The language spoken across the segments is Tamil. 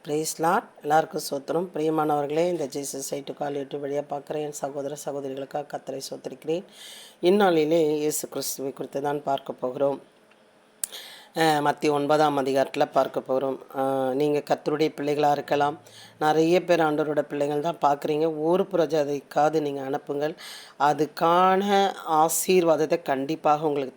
Price Lord. எல்லாருக்கும் சோத்திரம். பிரியமானவர்களே, இந்த ஜீசஸ் சைட்டு கால் யூடியூப் வழியாக பார்க்குற என் சகோதர சகோதரிகளுக்காக கர்த்தரை சோத்திருக்கிறேன். இந்நாளிலே இயேசு கிறிஸ்துவை குறித்து தான் பார்க்க போகிறோம். மத்திய 9ஆம் அதிகாரத்தில் பார்க்க போகிறோம். நீங்கள் கர்த்தருடைய பிள்ளைகளாக இருக்கலாம். நிறைய பேர் ஆண்டவரோட பிள்ளைகள் தான் பார்க்குறீங்க. ஒரு புரஜாதிக்காவது நீங்கள் அனுப்புங்கள். அதுக்கான ஆசீர்வாதத்தை கண்டிப்பாக உங்களுக்கு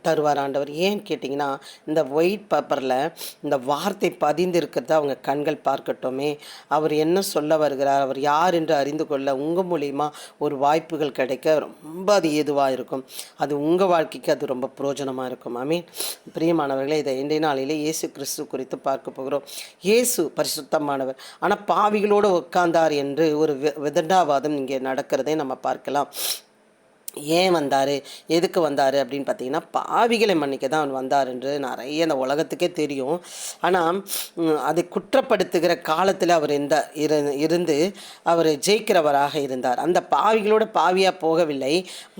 தருவார் ஆண்டவர். ஏன்னு கேட்டிங்கன்னா, இந்த ஒயிட் பேப்பரில் இந்த வார்த்தை பதிந்து இருக்கிறத அவங்க கண்கள் பார்க்கட்டுமே. அவர் என்ன சொல்ல வருகிறார், அவர் யார் என்று அறிந்து கொள்ள உங்கள் மூலிமா ஒரு வாய்ப்புகள் கிடைக்க ரொம்ப அது ஏதுவாக இருக்கும். அது உங்கள் வாழ்க்கைக்கு அது ரொம்ப பிரயோஜனமாக இருக்கும். மீன் பிரியமானவர்களே, இதை இன்றைய நாளிலே இயேசு கிறிஸ்து குறித்து பார்க்க போகிறோம். இயேசு பரிசுத்தமானவர், ஆனால் பாவிகளோடு உட்கார்ந்தார் என்று ஒரு விதண்டாவாதம் இங்கே நடக்கிறதை நம்ம பார்க்கலாம். ஏன் வந்தார், எதுக்கு வந்தார் அப்படின்னு பார்த்தீங்கன்னா, பாவிகளை மன்னிக்க தான் அவர் வந்தார் என்று நிறைய இந்த உலகத்துக்கே தெரியும். ஆனால் அதை குற்றப்படுத்துகிற காலத்தில் அவர் இருந்து அவர் ஜெயிக்கிறவராக இருந்தார். அந்த பாவிகளோட பாவியாக போகவில்லை,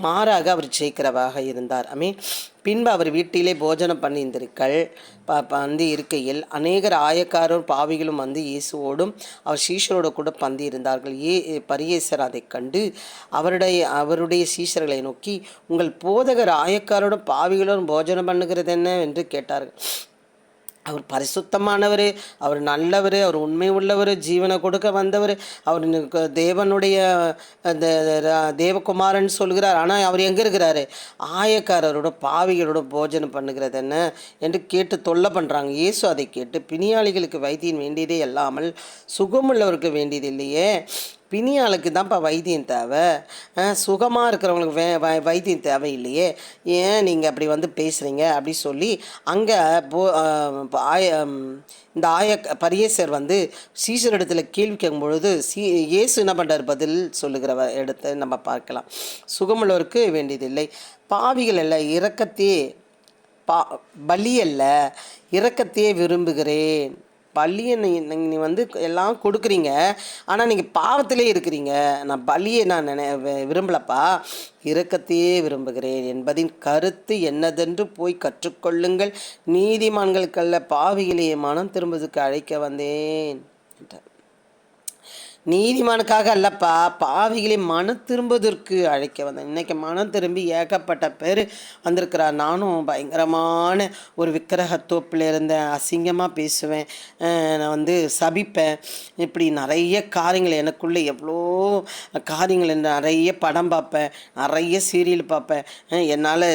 மாறாக அவர் ஜெயிக்கிறவராக இருந்தார். பின்பு அவர் வீட்டிலே போஜனம் பண்ணியிருந்திருக்கள் பந்தி இருக்கையில் அநேகர் ஆயக்காரும் பாவிகளும் வந்து இயேசுவோடும் அவர் சீஷரோடு கூட பந்தி இருந்தார்கள். பரியேசர் அதை கண்டு அவருடைய சீஷர்களை நோக்கி, உங்கள் போதகர் ஆயக்காரோடும் பாவிகளோடும் போஜனம் பண்ணுகிறது என்ன என்று கேட்டார்கள். அவர் பரிசுத்தமானவர், அவர் நல்லவர், அவர் உண்மை உள்ளவர், ஜீவனை கொடுக்க வந்தவர், அவர் தேவனுடைய தேவகுமாரன் சொல்கிறார். ஆனால் அவர் எங்கே இருக்கிறாரு? ஆயக்காரரோட பாவிகளோட போஜனம் பண்ணுகிறது என்ன என்று கேட்டு தொல்லை பண்ணுறாங்க. இயேசு அதை கேட்டு, பிணியாளிகளுக்கு வைத்தியம் வேண்டியதே இல்லாமல் சுகமுள்ளவருக்கு வேண்டியது இல்லையே. பிணியாளுக்கு தான்ப்பா வைத்தியம் தேவை, சுகமாக இருக்கிறவங்களுக்கு வைத்தியம் தேவை இல்லையே, ஏன் நீங்கள் அப்படி வந்து பேசுகிறீங்க அப்படி சொல்லி அங்கே இந்த பரியேசர் வந்து சீசர் இடத்துல கேள்வி கேட்கும் பொழுது இயேசு என்ன பண்ணுறார், பதில் சொல்லுகிற இடத்தை நம்ம பார்க்கலாம். சுகமுள்ளவருக்கு வேண்டியதில்லை, பாவிகள் அல்ல, இரக்கத்தையே பலி அல்ல, இரக்கத்தையே விரும்புகிறேன். பலியை நீ வந்து எல்லாம் கொடுக்குறீங்க, ஆனால் நீங்கள் பாவத்திலே இருக்கிறீங்க. நான் பலியை நான் விரும்பலப்பா, இரக்கத்தையே விரும்புகிறேன் என்பதின் கருத்து என்னதென்று போய் கற்றுக்கொள்ளுங்கள். நீதிமான்களுக்கல்ல பாவிகளையே மனம் திரும்புவதற்கு அழைக்க வந்தேன் என்றார். நீதிமானுக்காக அல்லப்பா, பாவிகளை மனம் திரும்புவதற்கு அழைக்க வந்தேன். இன்றைக்கி மனம் திரும்பி ஏகப்பட்ட பேர் வந்திருக்கிறார். நானும் பயங்கரமான ஒரு விக்கிரகத்தோப்பில் இருந்தேன், அசிங்கமாக பேசுவேன், நான் வந்து சபிப்பேன், இப்படி நிறைய காரியங்கள் எனக்குள்ளே எவ்வளோ காரியங்கள், நிறைய படம் பார்ப்பேன், நிறைய சீரியல் பார்ப்பேன். என்னால்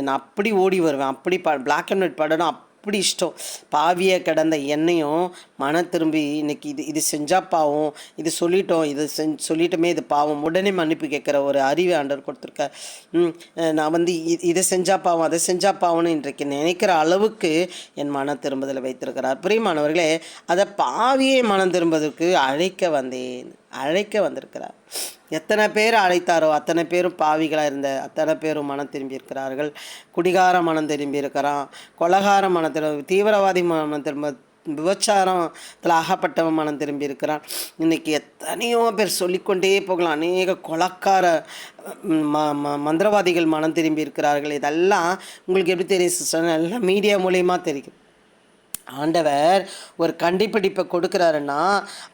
என்னை அப்படி ஓடி வருவேன், அப்படி பிளாக் அண்ட் ஒயிட் படம் அப்படி இஷ்டம். பாவியை கிடந்த என்னையும் மனம் திரும்பி இன்னைக்கு இது செஞ்சால் பாவம், இது சொல்லிட்டோம், இது சொல்லிட்டோமே, இது பாவம், உடனே மன்னிப்பு கேட்குற ஒரு அறிவை ஆண்டவர் கொடுத்துருக்க. நான் வந்து இதை செஞ்சால் பாவம், அதை செஞ்சால் பாவம்னு இன்றைக்கு நினைக்கிற அளவுக்கு என் மனம் திரும்புதலை வைத்திருக்கிறார். பிரியமானவர்களே, அதை பாவியை மனம் திரும்புவதற்கு அழைக்க வந்திருக்கிறார். எத்தனை பேர் அழைத்தாரோ அத்தனை பேரும் பாவிகளாக இருந்த அத்தனை பேரும் மனம் திரும்பி இருக்கிறார்கள். குடிகார மனம் திரும்பி இருக்கிறான், கொலகார மனம் திரும்ப, தீவிரவாதி மனம் திரும்ப, விபச்சாரத்தில் அகப்பட்டவன் மனம் திரும்பி இருக்கிறான். இன்றைக்கி எத்தனையோ பேர் சொல்லிக்கொண்டே போகலாம். அநேக கொலக்கார மந்திரவாதிகள் மனம் திரும்பி இருக்கிறார்கள். இதெல்லாம் உங்களுக்கு எப்படி தெரியும் சிஸ்டர்? எல்லாம் மீடியா மூலயமா தெரியும். ஆண்டவர் ஒரு கண்டுபிடிப்பை கொடுக்குறாருன்னா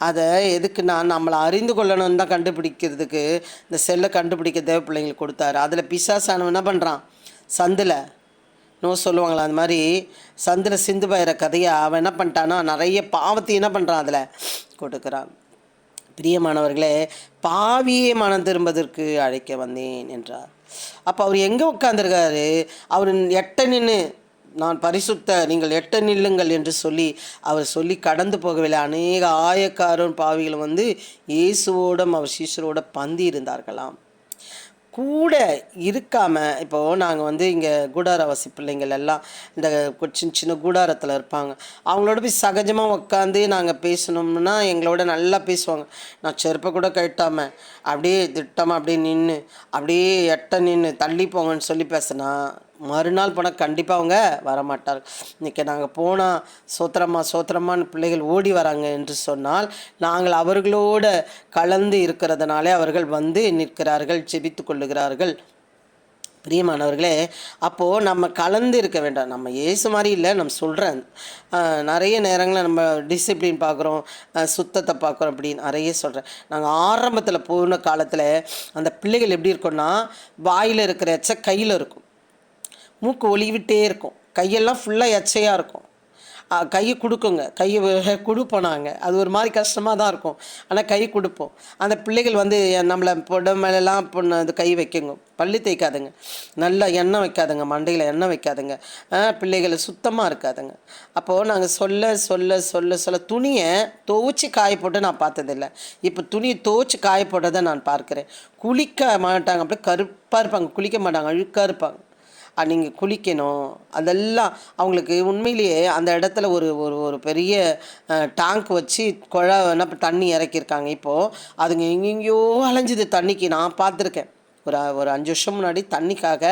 அதை எதுக்குன்னா நம்மளை அறிந்து கொள்ளணும்னு தான் கண்டுபிடிக்கிறதுக்கு இந்த செல்லை கண்டுபிடிக்க தேவ பிள்ளைங்களுக்கு கொடுத்தாரு. அதில் பிசாசானவன் என்ன பண்ணுறான், சந்தில் சொல்லுவாங்களா, அந்த மாதிரி சந்தில் சிந்து பயிற கதையை அவன் என்ன பண்ணிட்டான்னா நிறைய பாவத்தை என்ன பண்ணுறான் அதில் கொடுக்குறான். பிரியமானவர்களே, பாவியே மனம் திரும்பதற்கு அழைக்க வந்தேன் என்றார். அப்போ அவர் எங்கே உட்காந்துருக்காரு? அவர் எட்ட நின்று, நான் பரிசுத்த, நீங்கள் எட்ட நில்லுங்கள் என்று அவர் கடந்து போகவில்லை. அநேக ஆயக்காரும் பாவிகளும் வந்து இயேசுவோடும் அவர் சீஷரோட பந்தி இருந்தார்களாம். கூட இருக்காமல், இப்போது நாங்கள் வந்து இங்கே கூடாரவாசி பிள்ளைங்கள் எல்லாம் இந்த சின்ன சின்ன கூடாரத்தில் இருப்பாங்க. அவங்களோட போய் சகஜமாக உட்காந்து நாங்கள் பேசணும்னா எங்களோட நல்லா பேசுவாங்க. நான் செருப்பை கூட கட்டாமல் அப்படியே திட்டமாக அப்படியே நின்று, அப்படியே எட்ட நின்று தள்ளி போங்கன்னு சொல்லி பேசினா மறுநாள் போனால் கண்டிப்பாக அவங்க வரமாட்டார். இன்றைக்கி நாங்கள் போனால் சோத்திரமான்னு பிள்ளைகள் ஓடி வராங்க என்று சொன்னால் நாங்கள் அவர்களோடு கலந்து இருக்கிறதுனாலே அவர்கள் வந்து நிற்கிறார்கள், ஜெபித்து கொள்ளுகிறார்கள். பிரியமானவர்களே, அப்போது நம்ம கலந்து இருக்க வேண்டாம். நம்ம இயேசு மாதிரி இல்லை, நம்ம சொல்கிறேன். நிறைய நேரங்களில் நம்ம டிசிப்ளின் பார்க்குறோம், சுத்தத்தை பார்க்குறோம், அப்படி நிறைய சொல்கிறேன். நாங்கள் ஆரம்பத்தில் போன காலத்தில் அந்த பிள்ளைகள் எப்படி இருக்கும்னா, வாயில் இருக்கிற எச்ச கையில் இருக்கும், மூக்கு ஒலிவிட்டே இருக்கும், கையெல்லாம் ஃபுல்லாக எச்சையாக இருக்கும். கையை கொடுக்குங்க, கையை கொடுப்போம் நாங்கள். அது ஒரு மாதிரி கஷ்டமாக தான் இருக்கும், ஆனால் கை கொடுப்போம். அந்த பிள்ளைகள் வந்து நம்மளை பொட மேலெல்லாம் அது கை வைக்குங்க. பள்ளி தேய்க்காதுங்க, நல்லா எண்ணெய் வைக்காதுங்க, மண்டையில் எண்ணெய் வைக்காதுங்க, பிள்ளைகளை சுத்தமாக இருக்காதுங்க. அப்போது நாங்கள் சொல்ல சொல்ல சொல்ல சொல்ல துணியை துவச்சி காய போட்டு நான் பார்த்ததில்லை. இப்போ துணியை துவச்சி காய போட்டதை நான் பார்க்குறேன். குளிக்க மாட்டாங்க, அப்படியே கருப்பாக இருப்பாங்க, குளிக்க மாட்டாங்க, அழுக்காக இருப்பாங்க. நீங்கள் குளிக்கணும், அதெல்லாம் அவங்களுக்கு உண்மையிலேயே அந்த இடத்துல ஒரு ஒரு ஒரு பெரிய டேங்க் வச்சு என்ன தண்ணி இறக்கியிருக்காங்க. இப்போது அதுங்க எங்கெங்கேயோ அலைஞ்சிது தண்ணிக்கு. நான் பார்த்துருக்கேன், ஒரு 5 வருஷம் முன்னாடி தண்ணிக்காக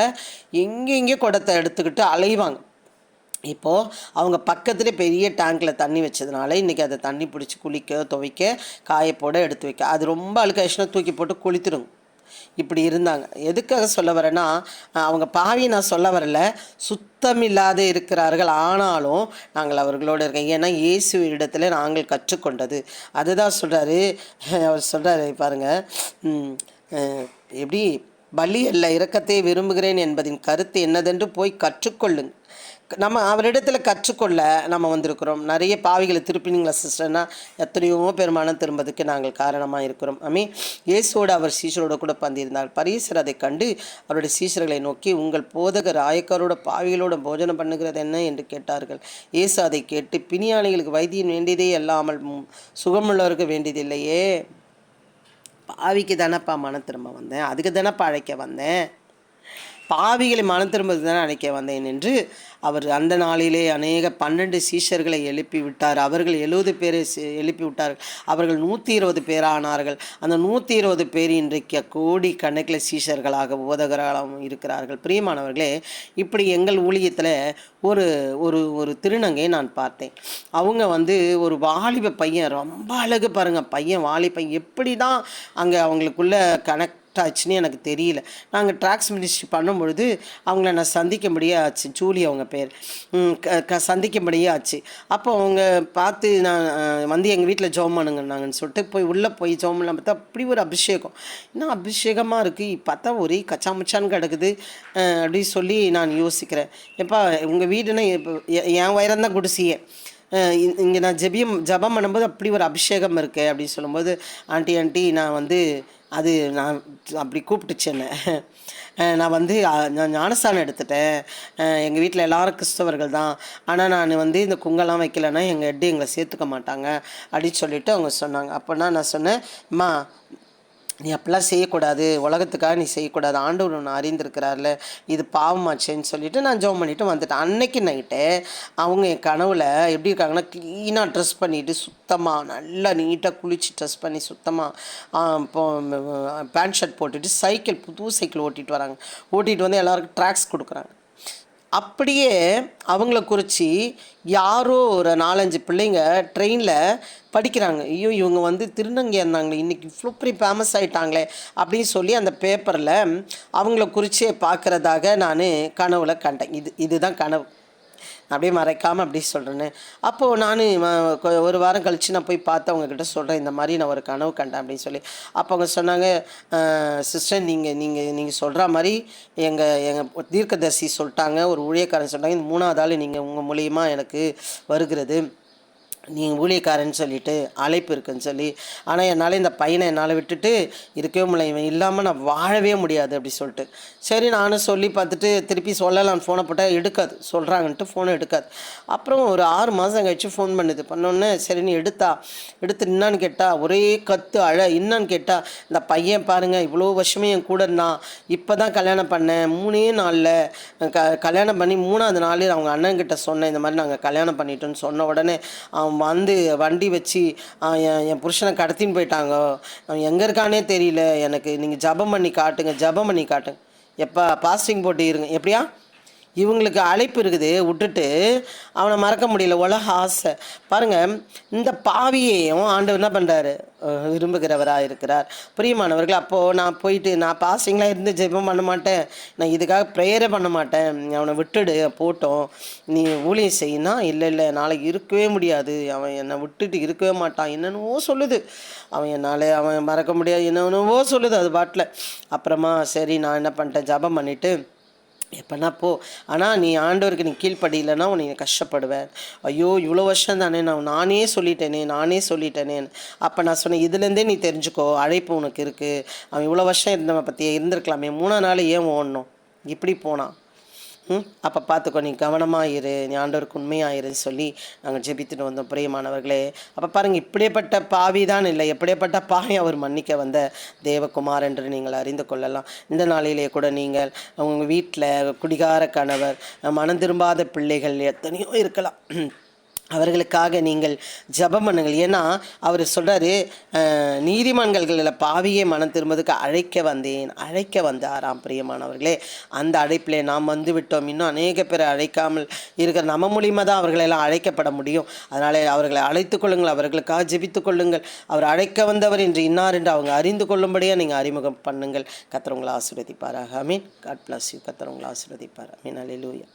எங்கெங்கேயோ குடத்தை எடுத்துக்கிட்டு அலைவாங்க. இப்போது அவங்க பக்கத்துலேயே பெரிய டேங்க்கில் தண்ணி வச்சதுனால இன்றைக்கி அதை தண்ணி பிடிச்சி குளிக்க, துவைக்க, காயப்போட எடுத்து வைக்க. அது ரொம்ப அழுக்காயிடுச்சுன்னா தூக்கி போட்டு குளித்துடுங்க. இப்படி இருந்தாங்க. எதுக்காக சொல்ல வரேன்னா, அவங்க பாவி நான் சொல்ல வரல, சுத்தமில்லாத இருக்கிறார்கள், ஆனாலும் நாங்கள் அவர்களோடு இருக்கோம். ஏன்னா இயேசு இடத்துல நாங்கள் கற்றுக்கொண்டது அதுதான் சொல்கிறாரு. அவர் சொல்கிறாரு பாருங்கள், எப்படி பலி அல்ல இரக்கத்தை விரும்புகிறேன் என்பதின் கருத்து என்னதென்று போய் கற்றுக்கொள்ளுங்க. நம்ம அவரிடத்துல கற்றுக்கொள்ள நம்ம வந்திருக்கிறோம். நிறைய பாவிகளை திருப்பினீங்களா சிஸ்டர்னா, எத்தனையோ பெருமானம் திரும்பதுக்கு நாங்கள் காரணமாக இருக்கிறோம். இயேசுவோடு அவர் சீஷரோடு கூட பந்திருந்தார். பரீசர் அதை கண்டு அவருடைய சீஷர்களை நோக்கி, உங்கள் போதகர் ஆயக்காரோட பாவிகளோட போஜனம் பண்ணுகிறது என்ன என்று கேட்டார்கள். இயேசு அதை கேட்டு, பிணியாளிகளுக்கு வைத்தியம் வேண்டியதே அல்லாமல் சுகமுள்ளவருக்கு வேண்டியதில்லையே, பாவிக்கு தானப்பா மனம் திரும்ப வந்தேன், அதுக்கு தானப்பா அழைக்க வந்தேன், பாவிகளை மனம் திரும்பது தானே அழைக்க வந்தேன் என்று அவர் அந்த நாளிலே அநேக 12 சீஷர்களை எழுப்பி விட்டார். அவர்கள் 70 பேரை எழுப்பி விட்டார்கள். அவர்கள் 120 பேரானார்கள். அந்த 120 பேர் இன்றைக்கு கோடி கணக்கில் சீஷர்களாக போதகர்களாகவும் இருக்கிறார்கள். பிரியமானவர்களே, இப்படி எங்கள் ஊழியத்தில் ஒரு ஒரு ஒரு திருநங்கை நான் பார்த்தேன். அவங்க வந்து ஒரு வாலிப பையன், ரொம்ப அழகு பாருங்கள், பையன் வாலிப பையன், எப்படி தான் அங்கே அவங்களுக்குள்ள ஆச்சுன்னு எனக்கு தெரியல. நாங்கள் ட்ராக்ஸ் மினிஸ்ட்ரி பண்ணும்பொழுது அவங்கள நான் சந்திக்கும்படியே ஆச்சு. ஜூலி அவங்க பேர், சந்திக்கும்படியே ஆச்சு. அப்போ அவங்க பார்த்து நான் வந்து எங்கள் வீட்டில் ஜெபம் பண்ணுங்கன்னாங்கன்னு சொல்லிட்டு போய் உள்ளே போய் ஜெபம் பண்ணலாம். பார்த்தா அப்படி ஒரு அபிஷேகம், இன்னும் அபிஷேகமாக இருக்குது. பார்த்தா ஒரே கச்சாமுச்சான்னு கிடக்குது அப்படின்னு சொல்லி நான் யோசிக்கிறேன். எப்பா உங்கள் வீடுன்னா இப்போ என் உயரம் தான் குடிசியே, இங்கே நான் ஜபம் பண்ணும்போது அப்படி ஒரு அபிஷேகம் இருக்குது அப்படின்னு சொல்லும்போது, ஆண்டி நான் வந்து அது நான் அப்படி கூப்பிட்டுச்சு என்ன, நான் வந்து நான் ஞானஸ்தானம் எடுத்துட்டேன், எங்கள் வீட்டில் எல்லோரும் கிறிஸ்தவர்கள் தான், ஆனால் நான் வந்து இந்த குங்கெல்லாம் வைக்கலைன்னா எங்கள் ஹெட்டு எங்களை சேர்த்துக்க மாட்டாங்க அப்படின்னு சொல்லிவிட்டு அவங்க சொன்னாங்க. அப்போனா நான் சொன்னேன், அம்மா நீ அப்படிலாம் செய்யக்கூடாது, உலகத்துக்காக நீ செய்யக்கூடாது, ஆண்டவர் ஒன்று அறிந்திருக்கிறார்ல, இது பாவமாச்சேன்னு சொல்லிவிட்டு நான் ஜெபம் பண்ணிவிட்டு வந்துட்டேன். அன்னைக்கு நைட்டு அவங்க என் கனவில் எப்படி இருக்காங்கன்னா, க்ளீனாக ட்ரெஸ் பண்ணிவிட்டு சுத்தமாக நல்லா நீட்டாக குளித்து ட்ரெஸ் பண்ணி சுத்தமாக பேண்ட் ஷர்ட் போட்டுட்டு புது சைக்கிள் ஓட்டிகிட்டு வராங்க. ஓட்டிகிட்டு வந்து எல்லாருக்கும் ட்ராக்ஸ் கொடுக்குறாங்க. அப்படியே அவங்கள குறித்து யாரோ ஒரு 4-5 பிள்ளைங்க ட்ரெயினில் படிக்கிறாங்க. ஐயோ இவங்க வந்து திருநங்கை இருந்தாங்களே, இன்றைக்கி இவ்வளோ பெரிய ஃபேமஸ் ஆகிட்டாங்களே அப்படின்னு சொல்லி அந்த பேப்பரில் அவங்கள குறித்து பார்க்குறதாக நான் கனவில் கண்டேன். இதுதான் கனவு, அப்படியே மறைக்காமல் அப்படி சொல்கிறேன்னு. அப்போது நான் ஒரு வாரம் கழித்து நான் போய் பார்த்து அவங்கக்கிட்ட சொல்கிறேன், இந்த மாதிரி நான் ஒரு கனவு கண்டேன் அப்படின்னு சொல்லி. அப்போ அவங்க சொன்னாங்க, சிஸ்டர் நீங்கள் சொல்கிற மாதிரி எங்கள் தீர்க்கதரிசி சொல்லிட்டாங்க, ஒரு ஊழியக்காரன் சொல்லிட்டாங்க, இந்த 3ஆவது ஆள் நீங்கள் உங்கள் மூலியமா எனக்கு வருகிறது, நீங்கள் ஊழியக்காரன்னு சொல்லிவிட்டு அழைப்பு இருக்குன்னு சொல்லி. ஆனால் என்னால் இந்த பையனை என்னால் விட்டுட்டு இருக்கவே முடியல, இவன் இல்லாமல் நான் வாழவே முடியாது அப்படி சொல்லிட்டு. சரி நானும் சொல்லி பார்த்துட்டு திருப்பி சொல்லலான்னு ஃபோனை போட்டால் எடுக்காது, சொல்கிறாங்கன்ட்டு ஃபோனை எடுக்காது. அப்புறம் ஒரு 6 மாதம் கழிச்சு ஃபோன் பண்ணோன்னே சரி நீ எடுத்து என்னான்னு கேட்டால் ஒரே கற்று என்னான்னு கேட்டால், இந்த பையன் பாருங்கள் இவ்வளோ வருஷமே என் கூட இருந்தான், இப்போ தான் கல்யாணம் பண்ணேன், 3 நாளில் கல்யாணம் பண்ணி 3ஆவது நாள் அவங்க அண்ணன்கிட்ட சொன்னேன், இந்த மாதிரி நாங்கள் கல்யாணம் பண்ணிட்டோன்னு சொன்ன உடனே அவன் வந்து வண்டி வச்சு என் புருஷனை கடத்தின்னு போயிட்டாங்க, அவன் எங்கே இருக்கானே தெரியல, எனக்கு நீங்கள் ஜபம் பண்ணி காட்டுங்க எப்போ பாஸ்டிங் போட்டு இருங்க, எப்படியா இவங்களுக்கு அழைப்பு இருக்குது, விட்டுட்டு அவனை மறக்க முடியல. உலக ஆசை பாருங்கள். இந்த பாவியையும் ஆண்டவர் என்ன பண்ணுறாரு? விரும்புகிறவராக இருக்கிறார். பிரியமானவர்கள், அப்போது நான் போயிட்டு நான் பாசிங்களாக இருந்து ஜெபம் பண்ண மாட்டேன், நான் இதுக்காக ப்ரேயரே பண்ண மாட்டேன், அவனை விட்டுடு போட்டோம், நீ ஊழியம் செய்யினா, இல்லை இல்லை நாளைக்கு இருக்கவே முடியாது, அவன் என்னை விட்டுட்டு இருக்கவே மாட்டான், என்னென்னவோ சொல்லுது, அவன் மறக்க முடியாது, என்னென்னவோ சொல்லுது அது பாட்டில். அப்புறமா சரி நான் என்ன பண்ணிட்டேன், ஜெபம் பண்ணிவிட்டு எப்போனா போ, ஆனால் நீ ஆண்டவருக்கு நீ கீழ்ப்படியில்லைன்னா உன்னை கஷ்டப்படுவேன். ஐயோ இவ்வளோ வருஷம் தானே, நானே சொல்லிட்டேனே. அப்போ நான் சொன்னேன், இதுலேருந்தே நீ தெரிஞ்சுக்கோ, அழைப்பு உனக்கு இருக்குது. அவன் இவ்வளோ வருஷம் இருந்தவன் பற்றி இருந்திருக்கலாமே, 3 நாள் ஏன் ஓடணும், இப்படி போனான். அப்போ பார்த்துக்கோ, நீ கவனமாக இரு, நீ ஆண்டவருக்கு உண்மையாயிருன்னு சொல்லி நாங்கள் ஜெபித்துட்டு வந்தோம். பிரியமானவர்களே, அப்போ பாருங்கள், இப்படியேப்பட்ட பாவி தான் இல்லை, எப்படியேப்பட்ட பாவி அவர் மன்னிக்க வந்த தேவகுமார் என்று நீங்கள் அறிந்து கொள்ளலாம். இந்த நாளிலே கூட நீங்கள் உங்கள் வீட்டில் குடிகார கணவர், மனம் திரும்பாத பிள்ளைகள் எத்தனையோ இருக்கலாம், அவர்களுக்காக நீங்கள் ஜெபம் பண்ணுங்கள். ஏன்னா அவர் சொல்கிறாரு, நீதிமன்றங்களில் பாவியை மனம் திரும்பதுக்கு அழைக்க வந்தாராம். பிரியமானவர்களே, அந்த அழைப்பிலே நாம் வந்து விட்டோம். இன்னும் அநேக பேர் அழைக்காமல் இருக்கிற நம்ம மூலியமாக தான் அவர்களெல்லாம் அழைக்கப்பட முடியும். அதனால் அவர்களை அழைத்து கொள்ளுங்கள், அவர்களுக்காக ஜெபித்து கொள்ளுங்கள். அவர் அழைக்க வந்தவர் என்று இன்னார் என்று அவங்க அறிந்து கொள்ளும்படியாக நீங்கள் அறிமுகம் பண்ணுங்கள். கர்த்தர் உங்களை ஆசீர்வதிப்பாராக. ஆமீன். God bless you. கர்த்தர் உங்களை ஆசீர்வதிப்பார். ஆமீன். அல்லேலூயா.